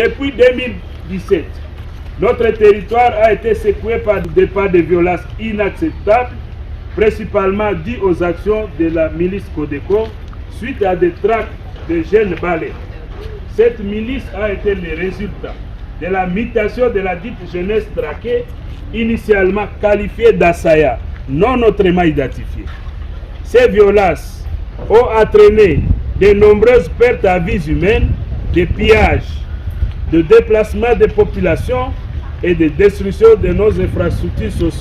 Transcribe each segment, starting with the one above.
Depuis 2017, notre territoire a été secoué par des pas de violence inacceptables, principalement dus aux actions de la milice Codeco suite à des tracts de jeunes balais. Cette milice a été le résultat de la mutation de la dite jeunesse traquée, initialement qualifiée d'assaillants, non autrement identifiés. Ces violences ont entraîné de nombreuses pertes à vies humaines, de pillages, de déplacement des populations et de destruction de nos infrastructures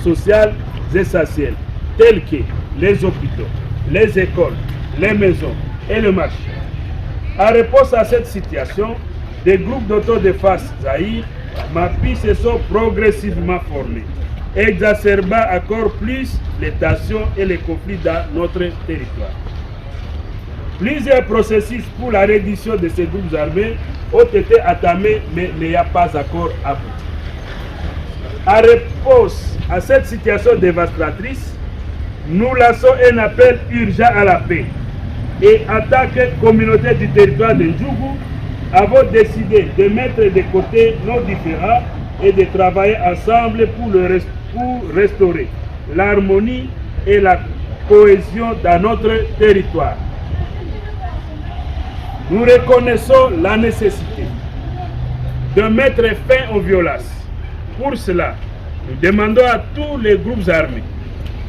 sociales essentielles, telles que les hôpitaux, les écoles, les maisons et le marché. En réponse à cette situation, des groupes d'autodéfense Zaïre, MAPI se sont progressivement formés, exacerbant encore plus les tensions et les conflits dans notre territoire. Plusieurs processus pour la reddition de ces groupes armés ont été entamés mais n'ayant pas encore abouti. En réponse à cette situation dévastatrice, nous lançons un appel urgent à la paix. Et en tant que communauté du territoire de Ndjougou, avons décidé de mettre de côté nos différends et de travailler ensemble pour restaurer l'harmonie et la cohésion dans notre territoire. Nous reconnaissons la nécessité de mettre fin aux violences. Pour cela, nous demandons à tous les groupes armés,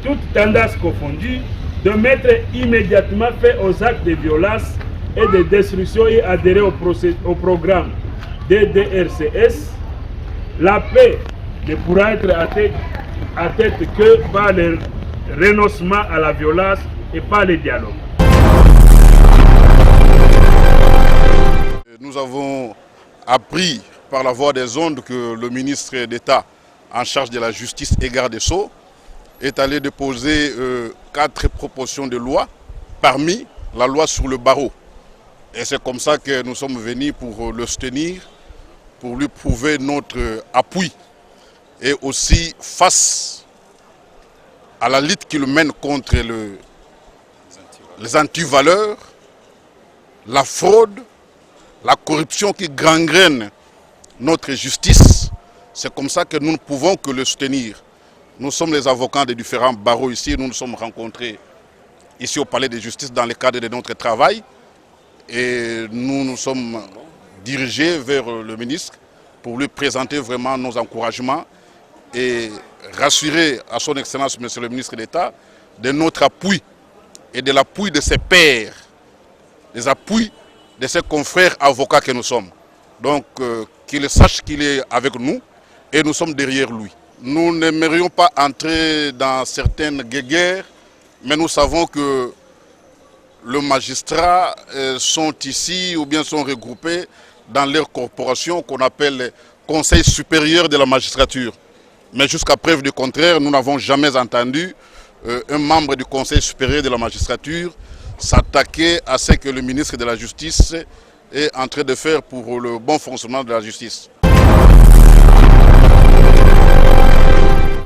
toutes tendances confondues, de mettre immédiatement fin aux actes de violence et de destruction et adhérer au programme DDRCS. La paix ne pourra être atteinte que par le renoncement à la violence et par le dialogue. Nous avons appris par la voie des ondes que le ministre d'État en charge de la justice et garde des Sceaux est allé déposer 4 propositions de loi, parmi la loi sur le barreau. Et c'est comme ça que nous sommes venus pour le soutenir, pour lui prouver notre appui. Et aussi face à la lutte qu'il mène contre les antivaleurs, la fraude, la corruption qui gangrène notre justice. C'est comme ça que nous ne pouvons que le soutenir. Nous sommes les avocats des différents barreaux ici. Nous nous sommes rencontrés ici au Palais de Justice dans le cadre de notre travail. Et nous nous sommes dirigés vers le ministre pour lui présenter vraiment nos encouragements et rassurer à son Excellence, Monsieur le ministre d'État, de notre appui et de l'appui de ses pairs, des appuis de ses confrères avocats que nous sommes. Donc qu'il sache qu'il est avec nous et nous sommes derrière lui. Nous n'aimerions pas entrer dans certaines guéguerres, mais nous savons que les magistrats sont ici ou bien sont regroupés dans leur corporation qu'on appelle Conseil supérieur de la magistrature. Mais jusqu'à preuve du contraire, nous n'avons jamais entendu un membre du Conseil supérieur de la magistrature s'attaquer à ce que le ministre de la Justice est en train de faire pour le bon fonctionnement de la justice.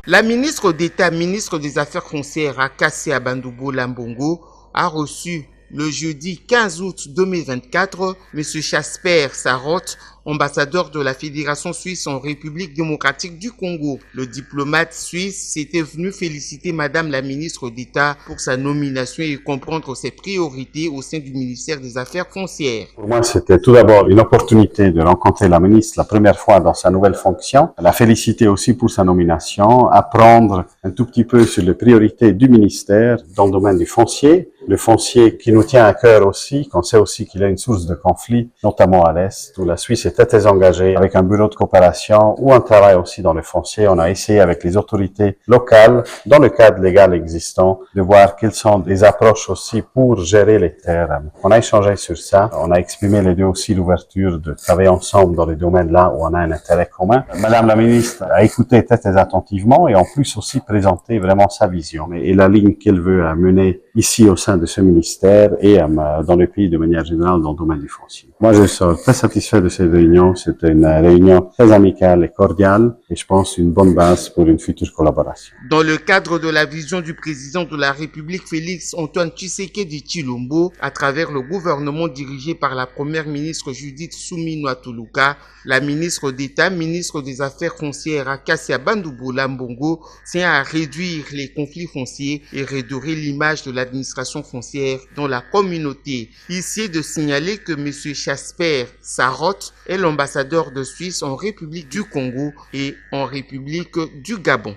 La ministre d'État, ministre des Affaires foncières, Akassia Bandougo Lambongo, a reçu le jeudi 15 août 2024 M. Jasper Sarotte, ambassadeur de la Fédération suisse en République démocratique du Congo. Le diplomate suisse s'était venu féliciter Madame la ministre d'État pour sa nomination et comprendre ses priorités au sein du ministère des Affaires foncières. Pour moi, c'était tout d'abord une opportunité de rencontrer la ministre la première fois dans sa nouvelle fonction, la féliciter aussi pour sa nomination, apprendre un tout petit peu sur les priorités du ministère dans le domaine du foncier. Le foncier qui nous tient à cœur aussi, qu'on sait aussi qu'il a une source de conflit, notamment à l'Est, où la Suisse est très engagée avec un bureau de coopération ou un travail aussi dans le foncier. On a essayé avec les autorités locales, dans le cadre légal existant, de voir quelles sont les approches aussi pour gérer les terres. On a échangé sur ça. On a exprimé les deux aussi l'ouverture de travailler ensemble dans les domaines là où on a un intérêt commun. Madame la ministre a écouté très attentivement et en plus aussi présenté vraiment sa vision et la ligne qu'elle veut mener ici au sein sein de ce ministère et dans le pays de manière générale dans le domaine du foncier. Moi, je suis très satisfait de cette réunion. C'était une réunion très amicale et cordiale et je pense une bonne base pour une future collaboration. Dans le cadre de la vision du président de la République, Félix Antoine Tshisekedi Tshilombo, à travers le gouvernement dirigé par la première ministre Judith Suminwa Tuluka, la ministre d'État, ministre des Affaires foncières Kassia Bandouboula Mbongo, tient à réduire les conflits fonciers et redorer l'image de l'administration foncière dans la communauté. Ici est de signaler que M. Jasper Sarotte est l'ambassadeur de Suisse en République du Congo et en République du Gabon.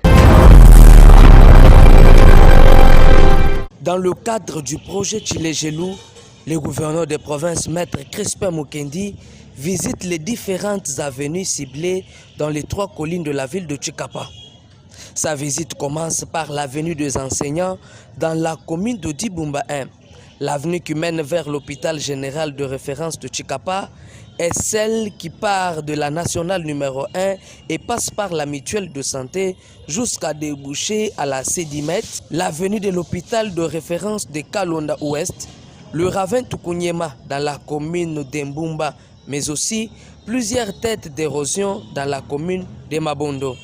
Dans le cadre du projet Tshilé-Gelou, le gouverneur des provinces, Maître Crispin Mukendi, visite les différentes avenues ciblées dans les 3 collines de la ville de Tshikapa. Sa visite commence par l'avenue des enseignants dans la commune de Dibumba 1. L'avenue qui mène vers l'hôpital général de référence de Tshikapa est celle qui part de la nationale numéro 1 et passe par la mutuelle de santé jusqu'à déboucher à la Sédimet, l'avenue de l'hôpital de référence de Kalonda Ouest, le ravin Tukunyema dans la commune d'Embumba, mais aussi plusieurs têtes d'érosion dans la commune de Mabondo.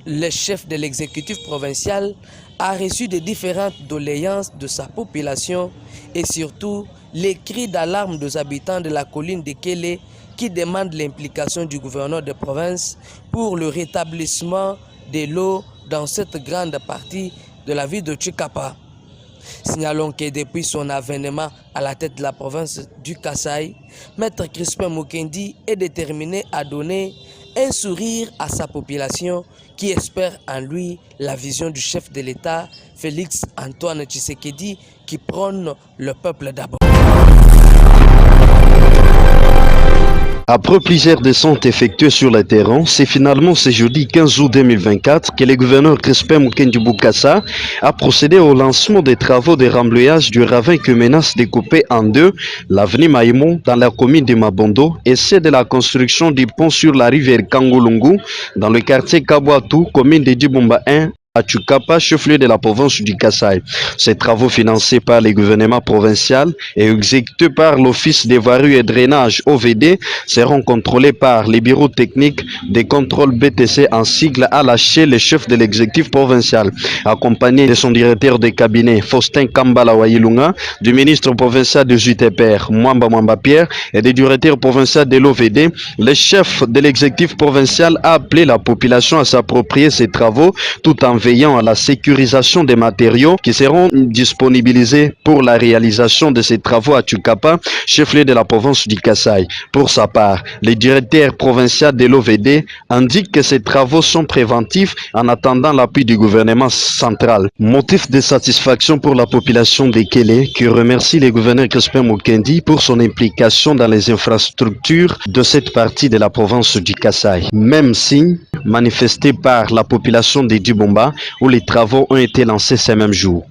Le chef de l'exécutif provincial a reçu des différentes doléances de sa population et surtout les cris d'alarme des habitants de la colline de Kélé qui demandent l'implication du gouverneur de province pour le rétablissement de l'eau dans cette grande partie de la ville de Tshikapa. Signalons que depuis son avènement à la tête de la province du Kasaï, Maître Crispin Mukendi est déterminé à donner un sourire à sa population qui espère en lui la vision du chef de l'État, Félix Antoine Tshisekedi, qui prône le peuple d'abord. Après plusieurs descentes effectuées sur le terrain, c'est finalement ce jeudi 15 août 2024 que le gouverneur Crispin Mukendi Bokassa a procédé au lancement des travaux de remblayage du ravin qui menace de couper en 2 l'avenue Maïmon dans la commune de Mabondo et c'est de la construction du pont sur la rivière Kangolungu dans le quartier Kabouatou, commune de Dibumba 1. À Tshikapa, chef-lieu de la province du Kasaï. Ces travaux financés par le gouvernement provincial et exécutés par l'Office des voiries et drainage OVD seront contrôlés par les bureaux techniques des contrôles BTC en sigle à lâcher le chef de l'exécutif provincial, accompagné de son directeur de cabinet Faustin Kambala Wailunga, du ministre provincial de JTPR Mwamba Pierre et du directeur provincial de l'OVD. Le chef de l'exécutif provincial a appelé la population à s'approprier ces travaux tout en veillant à la sécurisation des matériaux qui seront disponibilisés pour la réalisation de ces travaux à Tshikapa, chef-lieu de la province du Kasaï. Pour sa part, le directeur provincial de l'OVD indique que ces travaux sont préventifs en attendant l'appui du gouvernement central. Motif de satisfaction pour la population de Kélé qui remercie le gouverneur Crispin Mukendi pour son implication dans les infrastructures de cette partie de la province du Kasaï. Même signe manifesté par la population de Dibumba où les travaux ont été lancés ces mêmes jours.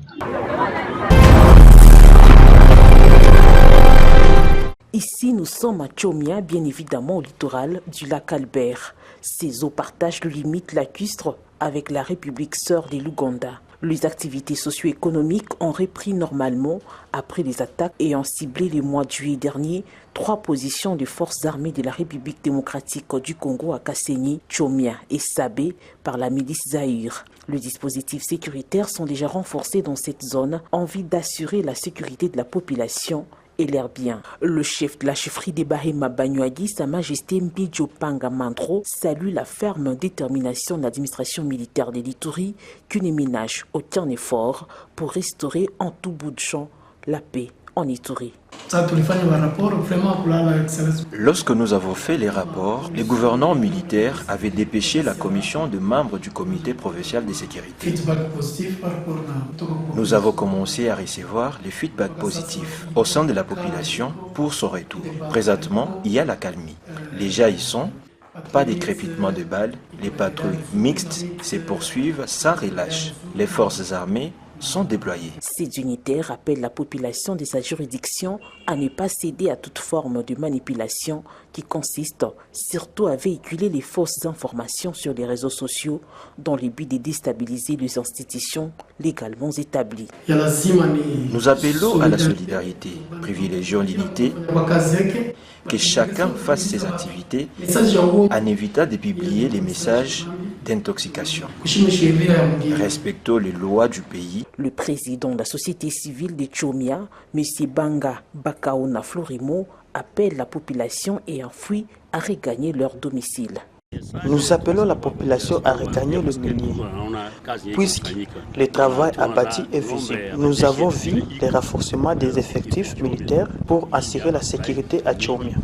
Ici, nous sommes à Tchomia, bien évidemment au littoral du lac Albert. Ces eaux partagent le limite lacustre avec la République sœur de l'Ouganda. Les activités socio-économiques ont repris normalement après les attaques ayant ciblé le mois de juillet dernier 3 positions des forces armées de la République démocratique du Congo à Kasenyi, Tchomia et Sabé par la milice Zaïre. Les dispositifs sécuritaires sont déjà renforcés dans cette zone en vue d'assurer la sécurité de la population et leurs biens. Le chef de la chefferie des Bahema Banyuagi, Sa Majesté Mbidjo Panga Mandro, salue la ferme détermination de l'administration militaire de l'Ituri qu'une ménage au tient effort pour restaurer en tout bout de champ la paix en Ituri. Lorsque nous avons fait les rapports, les gouvernants militaires avaient dépêché la commission de membres du comité provincial de sécurité. Nous avons commencé à recevoir les feedbacks positifs au sein de la population pour son retour. Présentement, il y a la calmie. Les gens y sont, pas de crépitement de balles, les patrouilles mixtes se poursuivent sans relâche. Les forces armées sont déployés. Ces unitaires appellent la population de sa juridiction à ne pas céder à toute forme de manipulation qui consiste surtout à véhiculer les fausses informations sur les réseaux sociaux dans le but de déstabiliser les institutions légalement établies. Nous appelons à la solidarité, privilégiant l'unité, que chacun fasse ses activités en évitant de publier les messages d'intoxication. Respectons les lois du pays. Le président de la société civile de Tchomia, M. Banga Bakaona Florimo, appelle la population ayant fui à regagner leur domicile. Nous appelons la population à regagner le milieu, puisque le travail abattu est visible. Nous avons vu les renforcements des effectifs militaires pour assurer la sécurité à Tchomia.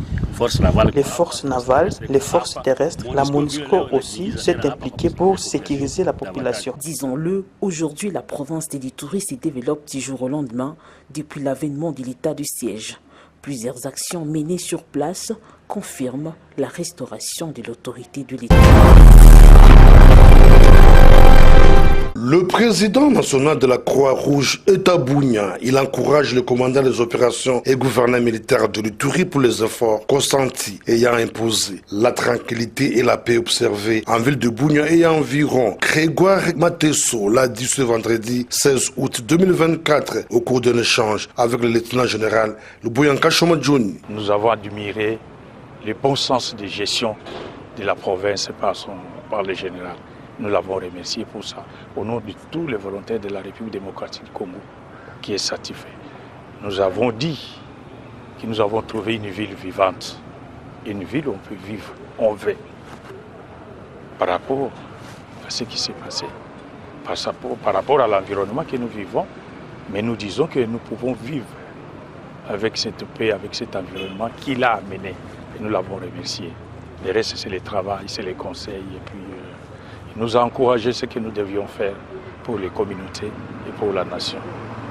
Les forces navales, les forces terrestres, la MONUSCO aussi s'est impliquée pour sécuriser la population. Disons-le, aujourd'hui la province de l'Ituri se développe du jour au lendemain depuis l'avènement de l'état de siège. Plusieurs actions menées sur place confirment la restauration de l'autorité de l'État. Le président national de la Croix-Rouge est à Bunia. Il encourage le commandant des opérations et gouverneur militaire de l'Ituri pour les efforts consentis ayant imposé la tranquillité et la paix observée en ville de Bunia et environ. Grégoire Matesso l'a dit ce vendredi 16 août 2024 au cours d'un échange avec le lieutenant général Luboyanka Shomadjoni. Nous avons admiré le bon sens de gestion de la province par le général. Nous l'avons remercié pour ça, au nom de tous les volontaires de la République démocratique du Congo, qui est satisfait. Nous avons dit que nous avons trouvé une ville vivante, une ville où on peut vivre, on veut, par rapport à ce qui s'est passé, par rapport à l'environnement que nous vivons, mais nous disons que nous pouvons vivre avec cette paix, avec cet environnement qu'il a amené, et nous l'avons remercié. Le reste, c'est le travail, c'est les conseils, et puis il nous a encouragé ce que nous devions faire pour les communautés et pour la nation.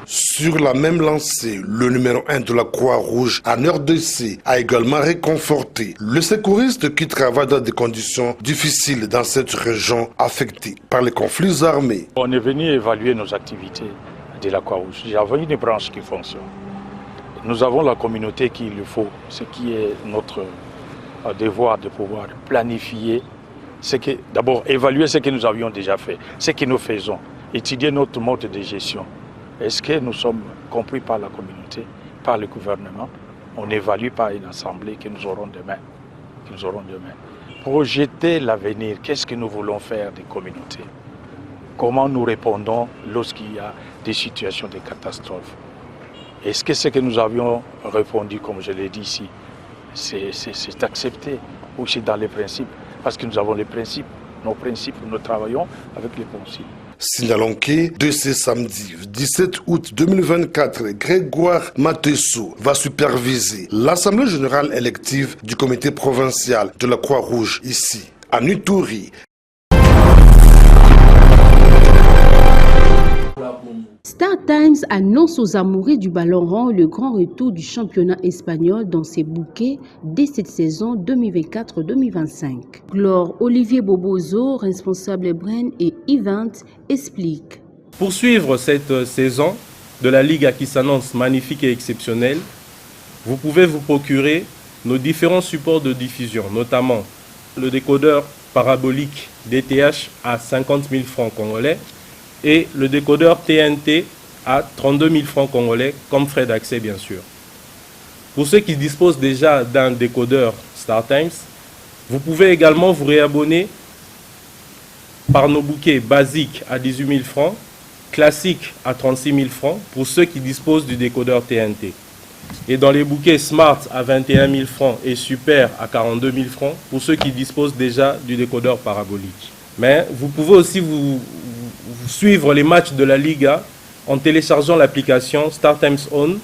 Sur la même lancée, le numéro 1 de la Croix-Rouge en RDC a également réconforté le secouriste qui travaille dans des conditions difficiles dans cette région affectée par les conflits armés. On est venu évaluer nos activités de la Croix-Rouge. Il y avait une branche qui fonctionne. Nous avons la communauté qu'il lui faut, ce qui est notre devoir de pouvoir planifier. D'abord, évaluer ce que nous avions déjà fait, ce que nous faisons, étudier notre mode de gestion. Est-ce que nous sommes compris par la communauté, par le gouvernement? On évalue par une assemblée que nous aurons demain. Projeter l'avenir, qu'est-ce que nous voulons faire des communautés? Comment nous répondons lorsqu'il y a des situations de catastrophe? Est-ce que ce que nous avions répondu, comme je l'ai dit ici, c'est accepté ou c'est dans les principes? Parce que nous avons les principes, nous travaillons avec les principes. Signalons que de ce samedi 17 août 2024, Grégoire Matesso va superviser l'Assemblée générale élective du comité provincial de la Croix-Rouge ici, à Ituri. Star Times annonce aux amoureux du ballon rond le grand retour du championnat espagnol dans ses bouquets dès cette saison 2024-2025. Glore Olivier Bobozo, responsable Brain et Event, explique. Pour suivre cette saison de la Liga qui s'annonce magnifique et exceptionnelle, vous pouvez vous procurer nos différents supports de diffusion, notamment le décodeur parabolique DTH à 50 000 francs congolais, et le décodeur TNT à 32 000 francs congolais comme frais d'accès bien sûr. Pour ceux qui disposent déjà d'un décodeur StarTimes, vous pouvez également vous réabonner par nos bouquets basiques à 18 000 francs, classiques à 36 000 francs pour ceux qui disposent du décodeur TNT. Et dans les bouquets Smart à 21 000 francs et Super à 42 000 francs pour ceux qui disposent déjà du décodeur parabolique. Mais vous pouvez aussi vous suivre les matchs de la Liga en téléchargeant l'application StarTimes On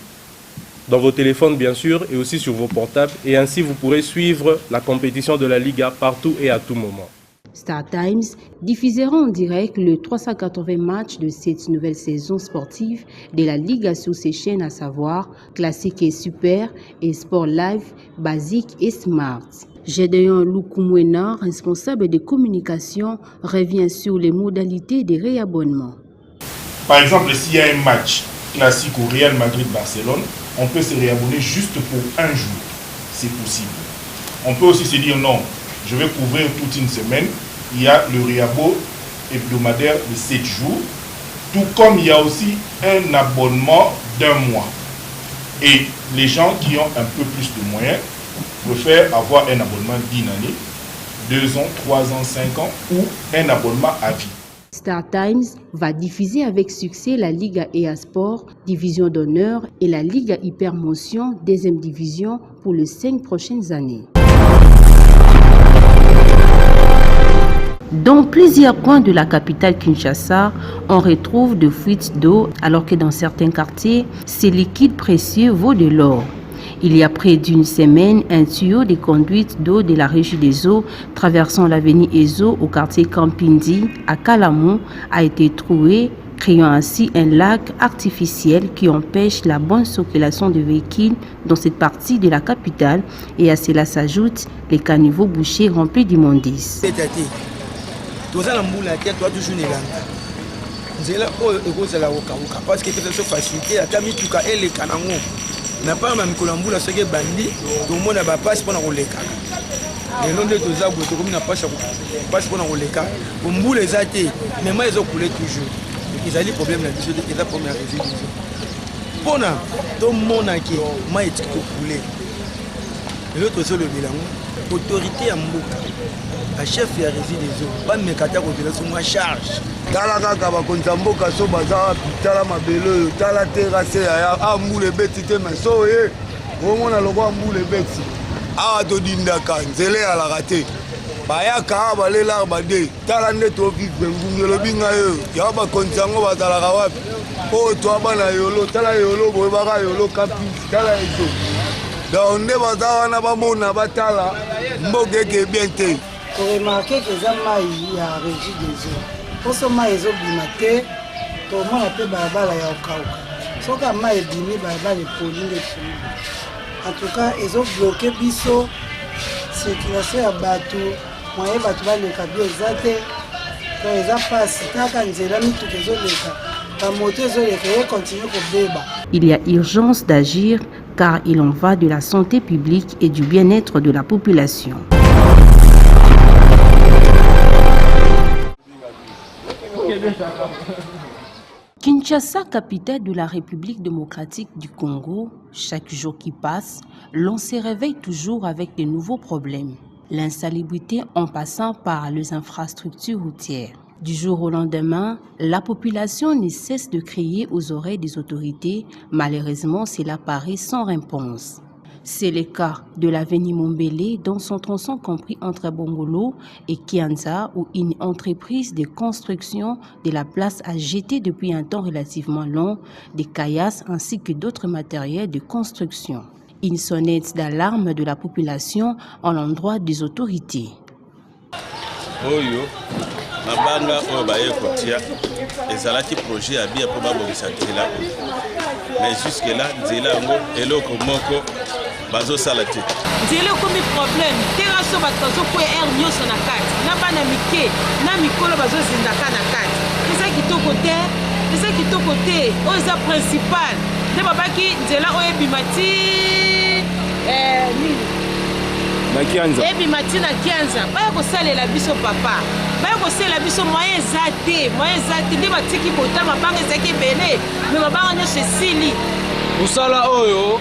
dans vos téléphones bien sûr et aussi sur vos portables et ainsi vous pourrez suivre la compétition de la Liga partout et à tout moment. Star Times diffusera en direct le 380 matchs de cette nouvelle saison sportive de la Liga sur ses chaînes, à savoir Classique et Super et Sport Live, Basique et Smart. Gédéon Lukumwena, responsable de communication, revient sur les modalités de réabonnement. Par exemple, s'il y a un match classique au Real Madrid-Barcelone, on peut se réabonner juste pour un jour. C'est possible. On peut aussi se dire non, je vais couvrir toute une semaine. Il y a le réabo hebdomadaire de 7 jours, tout comme il y a aussi un abonnement d'1 mois. Et les gens qui ont un peu plus de moyens préfèrent avoir un abonnement d'une année, 2 ans, 3 ans, 5 ans ou un abonnement à vie. Star Times va diffuser avec succès la Liga EA Sport, division d'honneur, et la Liga Hypermotion, deuxième division, pour les 5 prochaines années. Dans plusieurs coins de la capitale Kinshasa, on retrouve des fuites d'eau alors que dans certains quartiers, ces liquides précieux vaut de l'or. Il y a près d'une semaine, un tuyau de conduite d'eau de la régie des eaux traversant l'avenue Ezo au quartier Campindi à Kalamou a été troué, créant ainsi un lac artificiel qui empêche la bonne circulation de véhicules dans cette partie de la capitale, et à cela s'ajoutent les caniveaux bouchés remplis d'immondices. Na pas même kolambula soke bandi tout le monde a passe pour roleka et non de tous abou to comme na passe pour roleka mbula ezate mais moi ils ont coulé toujours ils allaient problème la chose de la première résilience pona to mona ki mai tiko coulé l'autre sur le bilan autorité à mboka à chef ya résidence ba mekata ko vila sur moi charge tala kaka bakonza mboka so baza tala mabelo tala terrasse ya ambule beti te maso ye omona lokwa ambule beti awa to dindaka nzele ya la raté bayaka balela bade tala nde to vivre ngungelo binga yo ya bakonza ngo batala ka wapi o to abana yolo tala yolo boye baka yolo campus tala eto donc nde baza wana bamona batala mboke ke bien te to remarquer que za mai ya régie des eaux poso mai ezobima te tomona mpe balabala ya okauka soki mai ebimi balabala epoli nde fini en tout cas ezobloke biso circulation ya bato moye bato baleka bio eza te to eza pasi kaka nzela mituka ezoleka bamoto ezoleka ekontinue kobeba. Il y a urgence d'agir car il en va de la santé publique et du bien-être de la population. Kinshasa, capitale de la République démocratique du Congo, chaque jour qui passe, l'on se réveille toujours avec de nouveaux problèmes. L'insalubrité en passant par les infrastructures routières. Du jour au lendemain, la population ne cesse de crier aux oreilles des autorités. Malheureusement, cela paraît sans réponse. C'est le cas de l'avenue Mombele dans son tronçon compris entre Bongolo et Kianza, où une entreprise de construction de la place a jeté depuis un temps relativement long des caillasses ainsi que d'autres matériels de construction. Une sonnette d'alarme de la population en l'endroit des autorités. mabanga oyo baye kotia ezalaki projet ya bien po babongisa nzela mais jusque là nzela yango eloko moko bazosala te nzela ekomi problème teraso bato bazokwea aire nyonso na kati na bana mike na mikolo bazozindaka na kati eza kitoko te oyo eza principal nde babaki nzela oyo ebima ti nini ebima ti na kianza baya kosalela biso papa baya kosalela biso moyen eza te nde batiki bota mabanga ezaki ebele me mabanga nyonso esili mosala oyo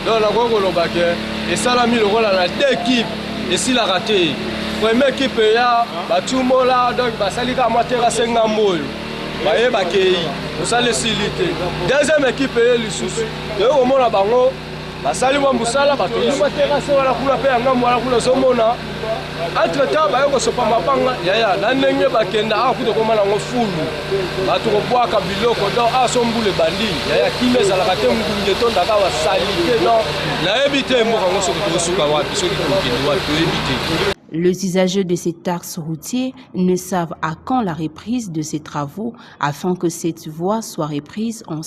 donc nakoki koloba ke esalami lokola na deux équipe esilaka te première équipe eya batumola donc basali kaka mwa terase ngambo oyo bayebakei mosala esili te deuxième équipe eye lisusu toyei komona bango basali mwa mosala batongi materase wana kuna mpe ya ngambo wana kuna ozomona entretemps baye kosopa mabanga yaya na ndenge bakenda awa kuta koma nango fulu bato kobwaka biloko donc awa so mbula ebandi yaya kimia ezalaka te ngunge etondaka basali te non nayebi te mboka ngo soki tokosuka wapi soki tokende wapi toyebi te. Les usagers de cet axe routier ne savent à quand la reprise de ces travaux afin que cette voie soit reprise en